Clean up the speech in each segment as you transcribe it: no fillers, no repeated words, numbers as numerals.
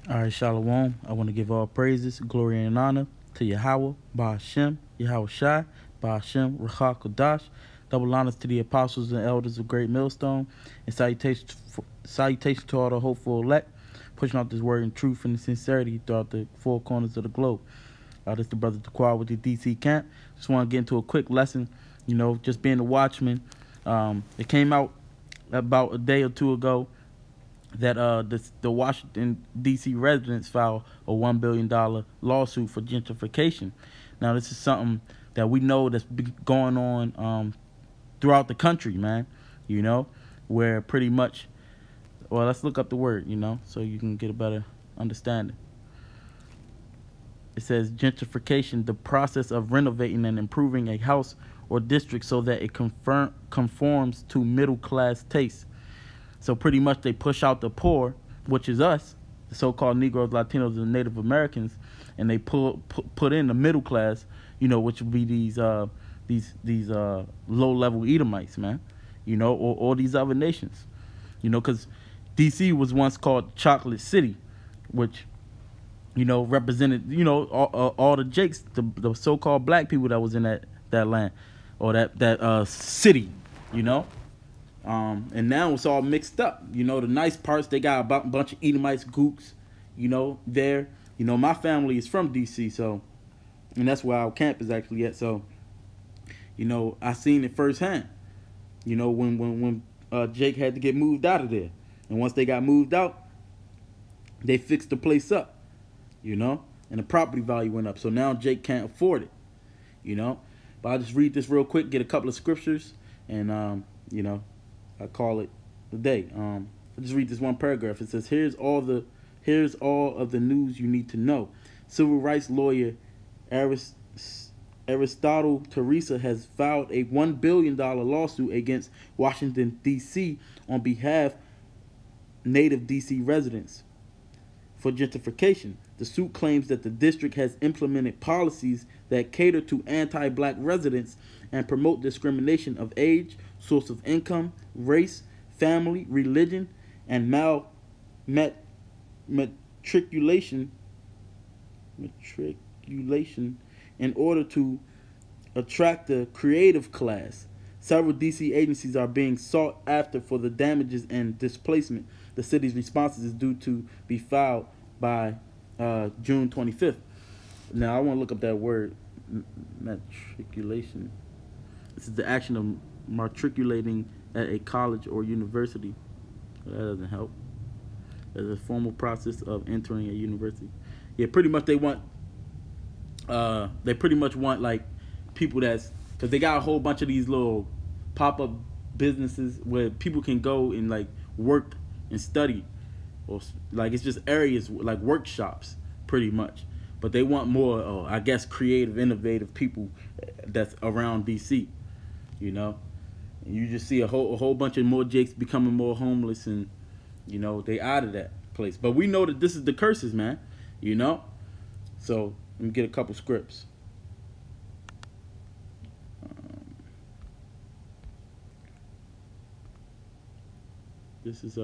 All right, Shalom. I want to give all praises, glory, and honor to Yahweh, Ba'ashem, Yahweh Shai, Ba'ashem, Ruach Kodash. Double honors to the apostles and elders of Great Millstone, and salutations to all the hopeful elect, pushing out this word in truth and sincerity throughout the four corners of the globe. This is the brother Dequar with the DC camp. Just want to get into a quick lesson, just being a watchman. It came out about a day or two ago that the Washington, D.C. residents filed a $1 billion lawsuit for gentrification. Now, this is something that we know that's been going on throughout the country, man, where pretty much, well, let's look up the word, so you can get a better understanding. It says gentrification, the process of renovating and improving a house or district so that it conforms to middle-class tastes. So pretty much they push out the poor, which is us, the so-called Negroes, Latinos, and Native Americans, and they put in the middle class, which would be these low-level Edomites, man, or these other nations, because D.C. was once called Chocolate City, which, represented, all the Jakes, the so-called black people that was in that land or that city, and now it's all mixed up. The nice parts, they got a bunch of Edomites, gooks, there. My family is from D.C., so, and that's where our camp is actually at. So, I seen it firsthand, when Jake had to get moved out of there. And once they got moved out, they fixed the place up, and the property value went up. So now Jake can't afford it, But I'll just read this real quick, get a couple of scriptures, and, I call it the day. I'll just read this one paragraph. It says, here's all of the news you need to know. Civil rights lawyer Aristotle Teresa has filed a $1 billion lawsuit against Washington, D.C. on behalf of native D.C. residents for gentrification. The suit claims that the district has implemented policies that cater to anti-black residents and promote discrimination of age, source of income, race, family, religion, and matriculation in order to attract the creative class. Several D.C. agencies are being sought after for the damages and displacement. The city's responses is due to be filed by June 25th. Now, I want to look up that word, matriculation. This is the action of matriculating at a college or university. That doesn't help. There's a formal process of entering a university. Yeah, pretty much they pretty much want like people because they got a whole bunch of these little pop-up businesses where people can go and like work and study, or like it's just areas like workshops pretty much. But they want more, I guess, creative, innovative people that's around DC, And you just see a whole bunch of more Jakes becoming more homeless, and they out of that place. But we know that this is the curses, man. So let me get a couple scripts. This is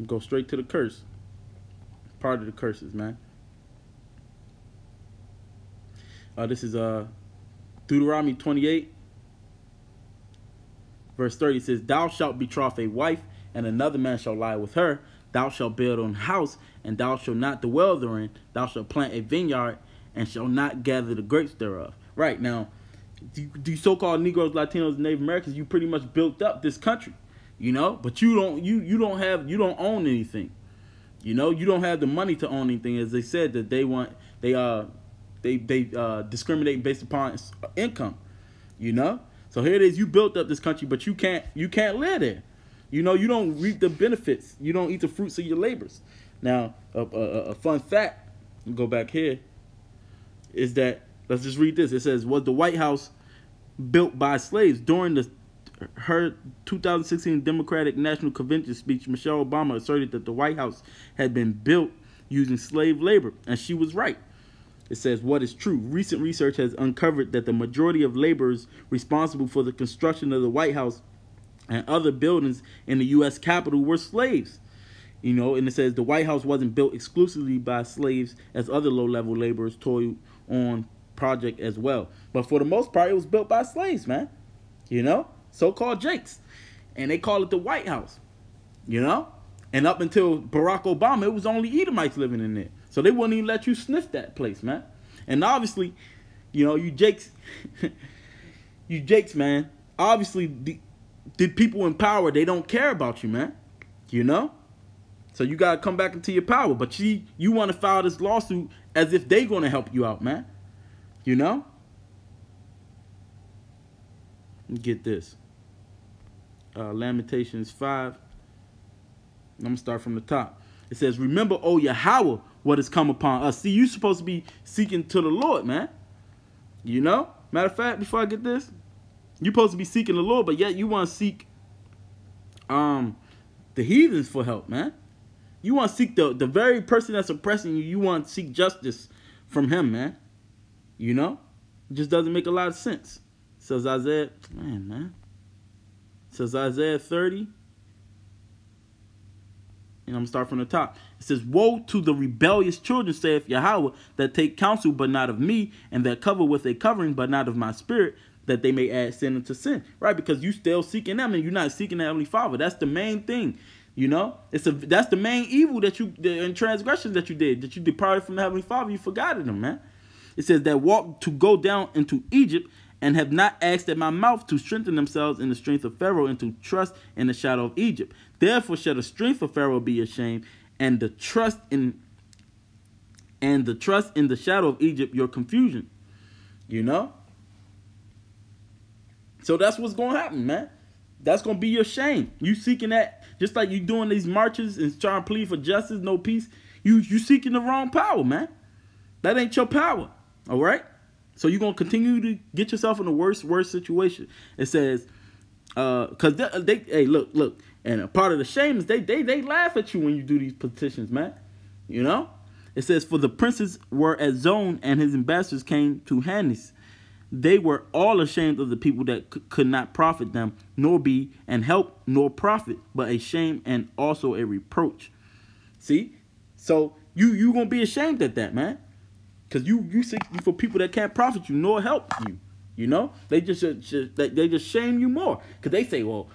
go straight to the curse. Part of the curses, man. This is Deuteronomy 28, verse 30. It says, "Thou shalt betroth a wife, and another man shall lie with her. Thou shalt build an house, and thou shalt not dwell therein. Thou shalt plant a vineyard, and shalt not gather the grapes thereof." Right now, the so-called Negroes, Latinos, and Native Americans, you pretty much built up this country, but you don't own anything. You don't have the money to own anything. As they said that they discriminate based upon income. So here it is. You built up this country, but you can't live there. You don't reap the benefits. You don't eat the fruits of your labors. Now, a fun fact, we'll go back here, is that, let's just read this. It says, was the White House built by slaves? During her 2016 Democratic National Convention speech, Michelle Obama asserted that the White House had been built using slave labor, and she was right. It says, what is true? Recent research has uncovered that the majority of laborers responsible for the construction of the White House and other buildings in the U.S. Capitol were slaves. You know, and it says the White House wasn't built exclusively by slaves, as other low-level laborers toiled on project as well. But for the most part, it was built by slaves, man. You know, so-called Jakes. And they call it the White House. You know? And up until Barack Obama, it was only Edomites living in there. So they wouldn't even let you sniff that place, man. And obviously, you know, you Jakes, man, obviously the people in power, they don't care about you, man. You know? So you got to come back into your power. But you want to file this lawsuit as if they going to help you out, man. You know? Get this. Lamentations 5. I'm going to start from the top. It says, remember, O Yahweh, what has come upon us. See, you're supposed to be seeking to the Lord, man. You know? Matter of fact, before I get this, you're supposed to be seeking the Lord, but yet you want to seek the heathens for help, man. You want to seek the very person that's oppressing you. You want to seek justice from him, man. You know? It just doesn't make a lot of sense. It says Isaiah, man. It says Isaiah 30. And I'm going to start from the top. It says, woe to the rebellious children, saith Yahweh, that take counsel, but not of me, and that cover with a covering, but not of my spirit, that they may add sin unto sin. Right? Because you still seeking them, and you're not seeking the Heavenly Father. That's the main thing. You know? That's the main evil and transgressions that you did. That you departed from the Heavenly Father. You forgot them, man. It says that walk to go down into Egypt, and have not asked at my mouth to strengthen themselves in the strength of Pharaoh, and to trust in the shadow of Egypt. Therefore shall the strength of Pharaoh be ashamed, and the trust in the shadow of Egypt your confusion. You know? So that's what's going to happen, man. That's going to be your shame. You seeking that, just like you doing these marches and trying to plead for justice, no peace. You seeking the wrong power, man. That ain't your power. All right? So you're going to continue to get yourself in the worst situation. It says, because hey, look. And a part of the shame is they laugh at you when you do these petitions, man. You know? It says, for the princes were at Zone, and his ambassadors came to Hannes. They were all ashamed of the people that could not profit them, nor be an help, nor profit, but a shame and also a reproach. See? So you going to be ashamed at that, man. Because you seek for people that can't profit you nor help you. You know? They just shame you more. Because they say, well,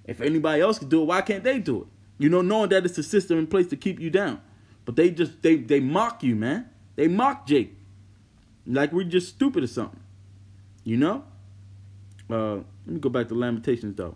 if anybody else can do it, why can't they do it? You know, knowing that it's a system in place to keep you down. But they mock you, man. They mock Jake. Like we're just stupid or something. You know? Let me go back to Lamentations, though.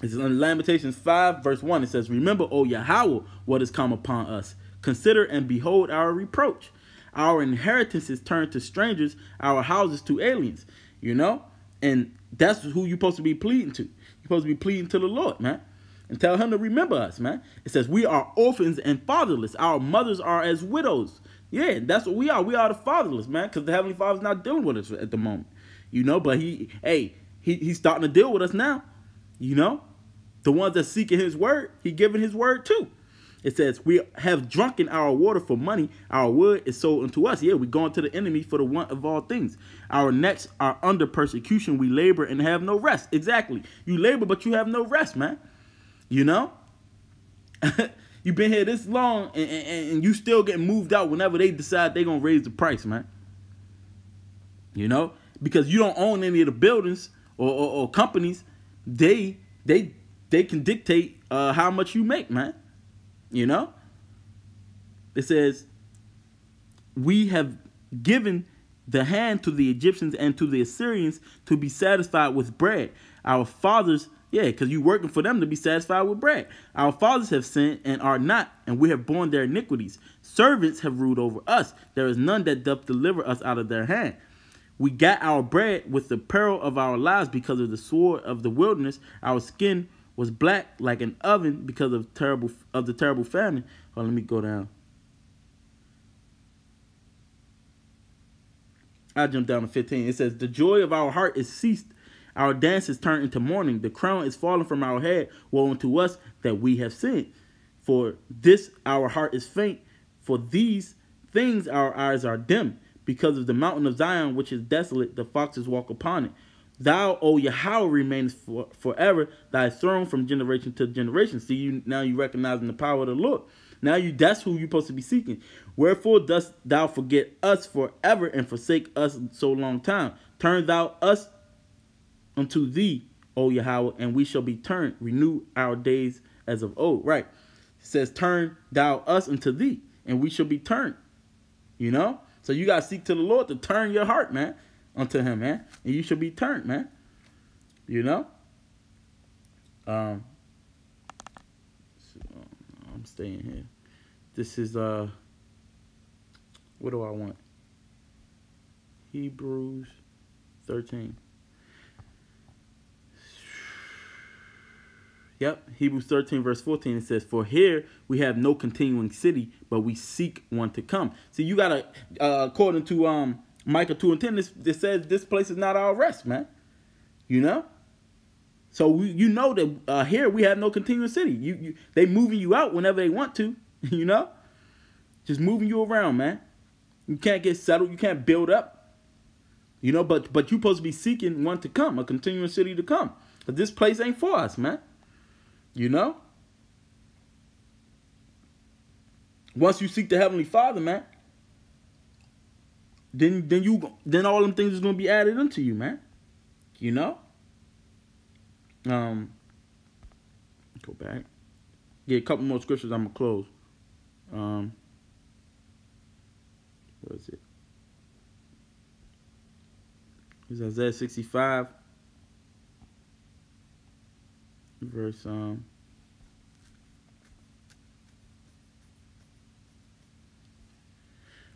It's in Lamentations 5, verse 1. It says, remember, O Yahweh, what has come upon us. Consider and behold our reproach. Our inheritance is turned to strangers, our houses to aliens. You know? And that's who you're supposed to be pleading to. You're supposed to be pleading to the Lord, man. And tell him to remember us, man. It says, we are orphans and fatherless. Our mothers are as widows. Yeah, that's what we are. We are the fatherless, man, because the Heavenly Father's not dealing with us at the moment. You know, but he's starting to deal with us now. You know? The ones that seeking his word, he giving his word too. It says, we have drunken our water for money. Our wood is sold unto us. Yeah, we're going to the enemy for the want of all things. Our necks are under persecution. We labor and have no rest. Exactly. You labor, but you have no rest, man. You know? You've been here this long, and you still getting moved out whenever they decide they're going to raise the price, man. You know? Because you don't own any of the buildings or companies. They can dictate how much you make, man. You know? It says, we have given the hand to the Egyptians and to the Assyrians to be satisfied with bread. Our fathers, yeah, because you're working for them to be satisfied with bread. Our fathers have sinned and are not, and we have borne their iniquities. Servants have ruled over us. There is none that doth deliver us out of their hand. We got our bread with the peril of our lives because of the sword of the wilderness. Our skin was black like an oven because of the terrible famine. Oh, let me go down. I jump down to 15. It says, the joy of our heart is ceased. Our dance is turned into mourning. The crown is fallen from our head. Woe unto us that we have sinned. For this our heart is faint. For these things our eyes are dim. Because of the mountain of Zion, which is desolate, the foxes walk upon it. Thou, O Yahweh, remainest forever, thy throne from generation to generation. See, you recognizing the power of the Lord. That's who you're supposed to be seeking. Wherefore dost thou forget us forever and forsake us so long time? Turn thou us unto thee, O Yahweh, and we shall be turned. Renew our days as of old. Right. It says, turn thou us unto thee, and we shall be turned. So you got to seek to the Lord to turn your heart, man, unto him, man. And you should be turned, man. I'm staying here. This is, what do I want? Hebrews 13. Yep, Hebrews 13, verse 14, it says, for here we have no continuing city, but we seek one to come. See, you got to, according to Micah 2 and 10, this says this place is not our rest, man. So that here we have no continuing city. They moving you out whenever they want to, just moving you around, man. You can't get settled. You can't build up, but you're supposed to be seeking one to come, a continuing city to come. But this place ain't for us, man. Once you seek the Heavenly Father, man, then all them things is gonna be added unto you, man. Go back. Get a couple more scriptures. I'm gonna close. What is it? It's Isaiah 65. Verse all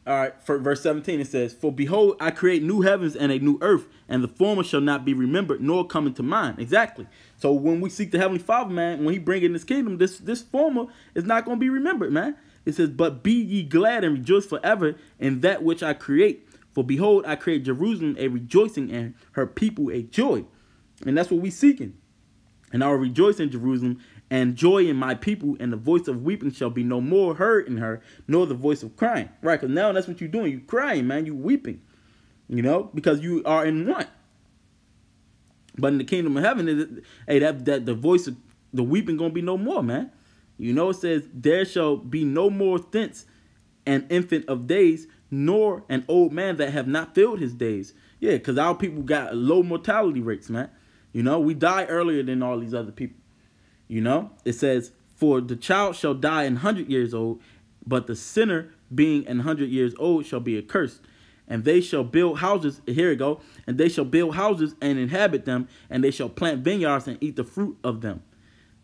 right, for verse 17 it says, for behold, I create new heavens and a new earth, and the former shall not be remembered nor come into mind. Exactly. So when we seek the Heavenly Father, man, when he bring in his kingdom, this former is not going to be remembered, man. It says, but be ye glad and rejoice forever in that which I create. For behold, I create Jerusalem a rejoicing and her people a joy. And that's what we seeking. And I will rejoice in Jerusalem and joy in my people, and the voice of weeping shall be no more heard in her, nor the voice of crying. Right, because now that's what you're doing. You're crying, man. You're weeping, because you are in want. But in the kingdom of heaven, that the voice of the weeping going to be no more, man. It says, there shall be no more thence an infant of days, nor an old man that have not filled his days. Yeah, because our people got low mortality rates, man. We die earlier than all these other people. It says, for the child shall die 100 years old, but the sinner being 100 years old shall be accursed. And they shall build houses, here we go, and they shall build houses and inhabit them, and they shall plant vineyards and eat the fruit of them.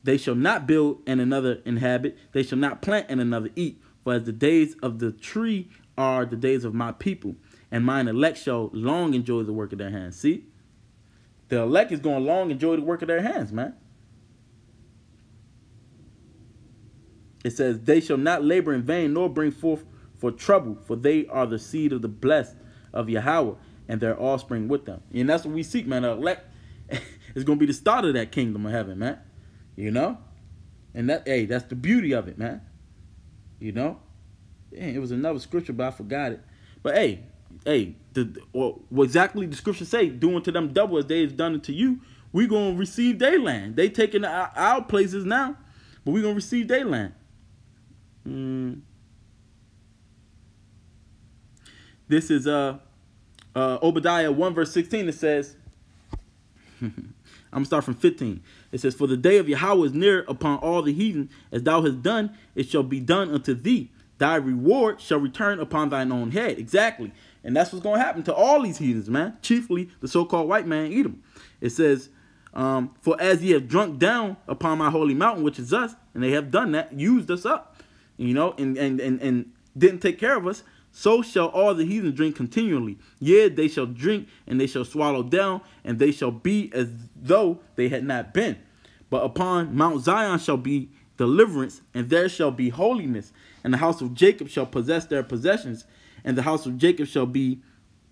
They shall not build and another inhabit, they shall not plant and another eat. For as the days of the tree are the days of my people, and mine elect shall long enjoy the work of their hands. See? The elect is going to long enjoy the work of their hands, man. It says, they shall not labor in vain, nor bring forth for trouble, for they are the seed of the blessed of Yahweh, and their offspring with them. And that's what we seek, man. The elect is going to be the start of that kingdom of heaven, man. And that's the beauty of it, man. Dang, it was another scripture, but I forgot it. But what exactly the scripture say, doing to them double as they have done it to you, we're going to receive their land. They taking our places now, but we're going to receive their land. This is Obadiah 1 verse 16. It says, I'm going to start from 15. It says, for the day of Yahweh is near upon all the heathen. As thou hast done, it shall be done unto thee. Thy reward shall return upon thine own head. Exactly. And that's what's going to happen to all these heathens, man. Chiefly the so-called white man, Edom. It says, for as ye have drunk down upon my holy mountain, which is us, and they have done that, used us up, and didn't take care of us, so shall all the heathen drink continually. Yea, they shall drink, and they shall swallow down, and they shall be as though they had not been. But upon Mount Zion shall be deliverance, and there shall be holiness, and the house of Jacob shall possess their possessions, and the house of Jacob shall be,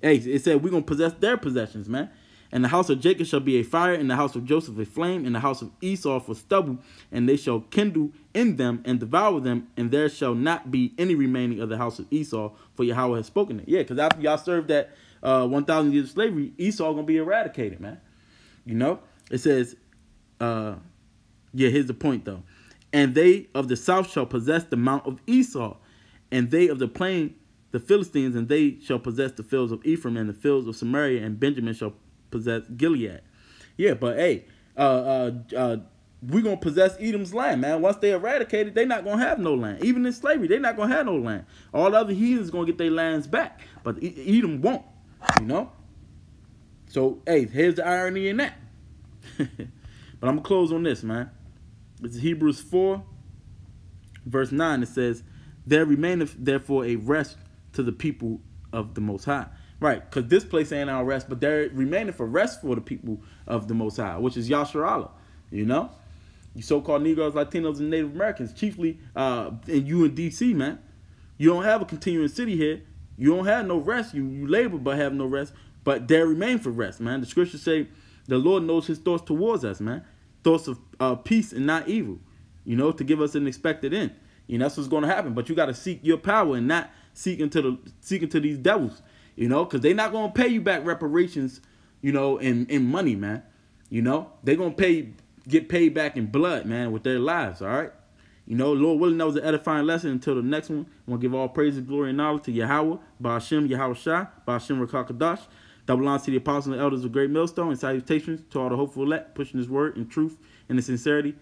it said we're going to possess their possessions, man. And the house of Jacob shall be a fire, and the house of Joseph a flame, and the house of Esau for stubble, and they shall kindle in them and devour them, and there shall not be any remaining of the house of Esau, for Yahweh has spoken it. Yeah, because after y'all served that 1,000 years of slavery, Esau going to be eradicated, man. You know, it says, here's the point though. And they of the south shall possess the mount of Esau, and they of the plain the Philistines, and they shall possess the fields of Ephraim and the fields of Samaria, and Benjamin shall possess Gilead. Yeah, but hey, we're going to possess Edom's land, man. Once they eradicated, they're not going to have no land. Even in slavery, they're not going to have no land. All the other heathens going to get their lands back, but Edom won't, you know? So, hey, here's the irony in that. But I'm going to close on this, man. This is Hebrews 4, verse 9. It says, there remaineth therefore a rest to the people of the Most High. Right, because this place ain't our rest, but there remaineth a rest for the people of the Most High, which is Yasharallah, you know? You so-called Negroes, Latinos, and Native Americans, chiefly in you in D.C., man. You don't have a continuing city here. You don't have no rest. You labor but have no rest, but there remain for rest, man. The scriptures say the Lord knows his thoughts towards us, man. Thoughts of peace and not evil, you know, to give us an expected end. You know, that's what's going to happen. But you got to seek your power and not seek into these devils, you know, because they're not going to pay you back reparations, you know, in money, man. You know, they're going to get paid back in blood, man, with their lives, all right? You know, Lord willing, that was an edifying lesson. Until the next one, I want to give all praises, glory, and knowledge to Yahweh, Ba'ashem, Yahweh Shai, Ba'ashem Rakakadash. Double honors to the apostles and elders of Great Millstone, and salutations to all the hopeful elect, pushing this word in truth and in sincerity.